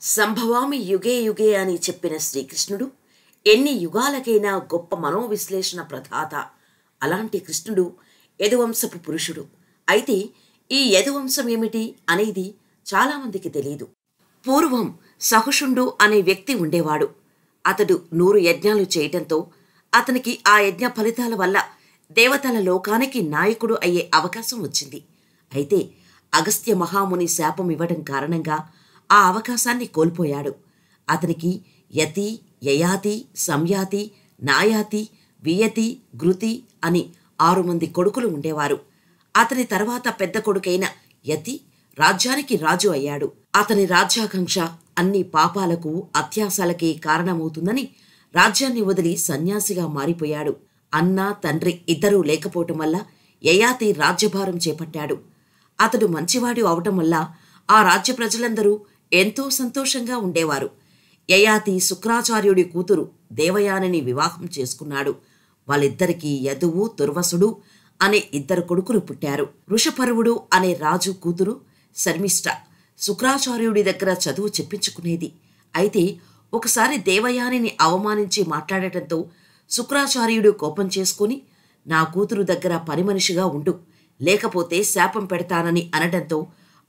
సంభవామి యుగే యుగే అని చెప్పిన శ్రీకృష్ణుడు ఎన్ని యుగాలకైనా గొప్ప మనోవిశ్లేషణ ప్రదాత. అలాంటి కృష్ణుడు యదువంశపు పురుషుడు. అయితే ఈ యదువంశం ఏమిటి అనేది చాలామందికి తెలియదు. పూర్వం సహుషుండు అనే వ్యక్తి ఉండేవాడు. అతడు 100 యజ్ఞాలు చేయటంతో అతనికి ఆ యజ్ఞ ఫలితాల వల్ల దేవతల లోకానికి నాయకుడు అయ్యే అవకాశం వచ్చింది. అయితే అగస్త్య మహాముని శాపం ఇవ్వడం కారణంగా ఆ అవకాశాన్ని కోల్పోయాడు. అతనికి యతి, యయాతి, సంయాతి, నాయాతి, వియతి, గృతి అని 6 మంది కొడుకులు ఉండేవారు. అతని తర్వాత పెద్ద కొడుకైన యతి రాజ్యానికి రాజు అయ్యాడు. అతని రాజ్యాకాంక్ష అన్ని పాపాలకు, అత్యాసాలకి కారణమవుతుందని రాజ్యాన్ని వదిలి సన్యాసిగా మారిపోయాడు. అన్న, తండ్రి ఇద్దరూ లేకపోవటం వల్ల యయాతి రాజ్యభారం చేపట్టాడు. అతడు మంచివాడు అవటం వల్ల ఆ రాజ్య ప్రజలందరూ ఎంతో సంతోషంగా ఉండేవారు. యయాతి శుక్రాచార్యుడి కూతురు దేవయానిని వివాహం చేసుకున్నాడు. వాళ్ళిద్దరికీ యదువు, దుర్వసుడు అనే 2 కొడుకులు పుట్టారు. వృషపర్వుడు అనే రాజు కూతురు శర్మిష్ఠ శుక్రాచార్యుడి దగ్గర చదువు చెప్పించుకునేది. అయితే ఒకసారి దేవయానిని అవమానించి మాట్లాడటంతో శుక్రాచార్యుడు కోపం చేసుకుని, నా కూతురు దగ్గర పని మనిషిగా ఉండు, లేకపోతే శాపం పెడతానని అనడంతో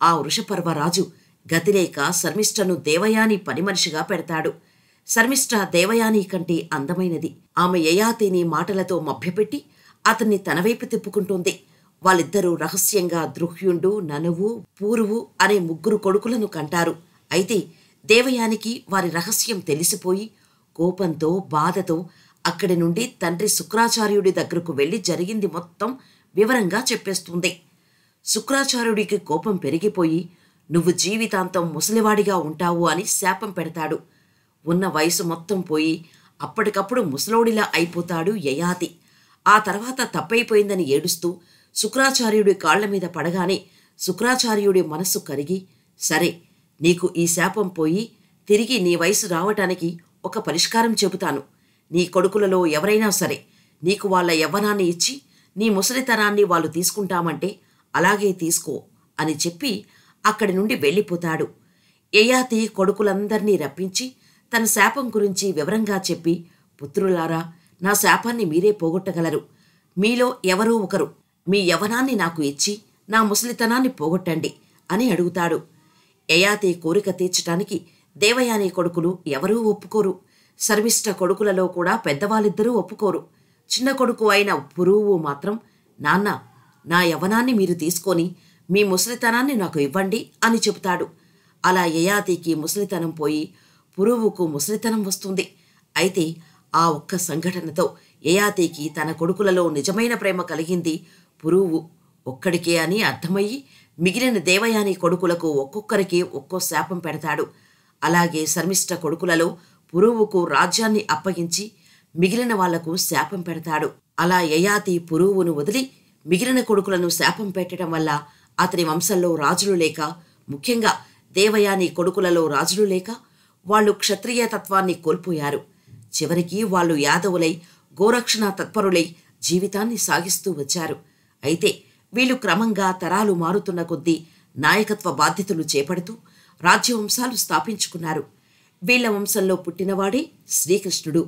ఆ వృషపర్వరాజు గతిలేక శర్మిష్ఠను దేవయాని పని మనిషిగా పెడతాడు. శర్మిష్ఠ దేవయాని కంటే అందమైనది. ఆమె యయాతిని మాటలతో మభ్యపెట్టి అతన్ని తనవైపు తిప్పుకుంటోంది. వాళ్ళిద్దరూ రహస్యంగా ద్రుహ్యుండు, ననువు, పూరువు అనే 3 కొడుకులను కంటారు. అయితే దేవయానికి వారి రహస్యం తెలిసిపోయి కోపంతో, బాధతో అక్కడి నుండి తండ్రి శుక్రాచార్యుడి దగ్గరకు వెళ్లి జరిగింది మొత్తం వివరంగా చెప్పేస్తుంది. శుక్రాచార్యుడికి కోపం పెరిగిపోయి, నువ్వు జీవితాంతం ముసలివాడిగా ఉంటావు అని శాపం పెడతాడు. ఉన్న వయసు మొత్తం పోయి అప్పటికప్పుడు ముసలోడిలా అయిపోతాడు యయాతి. ఆ తర్వాత తప్పైపోయిందని ఏడుస్తూ శుక్రాచార్యుడి కాళ్ల మీద పడగానే శుక్రాచార్యుడి మనస్సు కరిగి, సరే, నీకు ఈ శాపం పోయి తిరిగి నీ వయసు రావటానికి ఒక పరిష్కారం చెబుతాను. నీ కొడుకులలో ఎవరైనా సరే నీకు వాళ్ళ యవ్వనాన్ని ఇచ్చి నీ ముసలితనాన్ని వాళ్ళు తీసుకుంటామంటే అలాగే తీసుకో అని చెప్పి అక్కడి నుండి వెళ్ళిపోతాడు. యయాతి కొడుకులందర్నీ రప్పించి తన శాపం గురించి వివరంగా చెప్పి, పుత్రులారా, నా శాపాన్ని మీరే పోగొట్టగలరు. మీలో ఎవరో ఒకరు మీ యవ్వనాన్ని నాకు ఇచ్చి నా ముసలితనాన్ని పోగొట్టండి అని అడుగుతాడు. యయాతి కోరిక తీర్చటానికి దేవయాని కొడుకులు ఎవరూ ఒప్పుకోరు. శర్మిష్ఠ కొడుకులలో కూడా పెద్దవాళ్ళిద్దరూ ఒప్పుకోరు. చిన్న కొడుకు అయిన పురువు మాత్రం, నాన్న, నా యవ్వనాన్ని మీరు తీసుకొని మీ ముసలితనాన్ని నాకు ఇవ్వండి అని చెబుతాడు. అలా యయాతికి ముసలితనం పోయి పురువుకు ముసలితనం వస్తుంది. అయితే ఆ ఒక్క సంఘటనతో యయాతికి తన కొడుకులలో నిజమైన ప్రేమ కలిగింది పురువు ఒక్కడికే అని అర్థమయ్యి మిగిలిన దేవయాని కొడుకులకు ఒక్కొక్కరికి ఒక్కో శాపం పెడతాడు. అలాగే శర్మిష్ఠ కొడుకులలో పురువుకు రాజ్యాన్ని అప్పగించి మిగిలిన వాళ్లకు శాపం పెడతాడు. అలా యయాతి పురువును వదిలి మిగిలిన కొడుకులను శాపం పెట్టడం వల్ల అతని వంశంలో రాజులు లేక, ముఖ్యంగా దేవయాని కొడుకులలో రాజులు లేక వాళ్ళు క్షత్రియ తత్వాన్ని కోల్పోయారు. చివరికి వాళ్ళు యాదవులై గోరక్షణ తత్పరులై జీవితాన్ని సాగిస్తూ వచ్చారు. అయితే వీళ్ళు క్రమంగా తరాలు మారుతున్న కొద్దీ నాయకత్వ బాధ్యతలు చేపడుతూ రాజ్యవంశాలు స్థాపించుకున్నారు. వీళ్ల వంశంలో పుట్టినవాడే శ్రీకృష్ణుడు.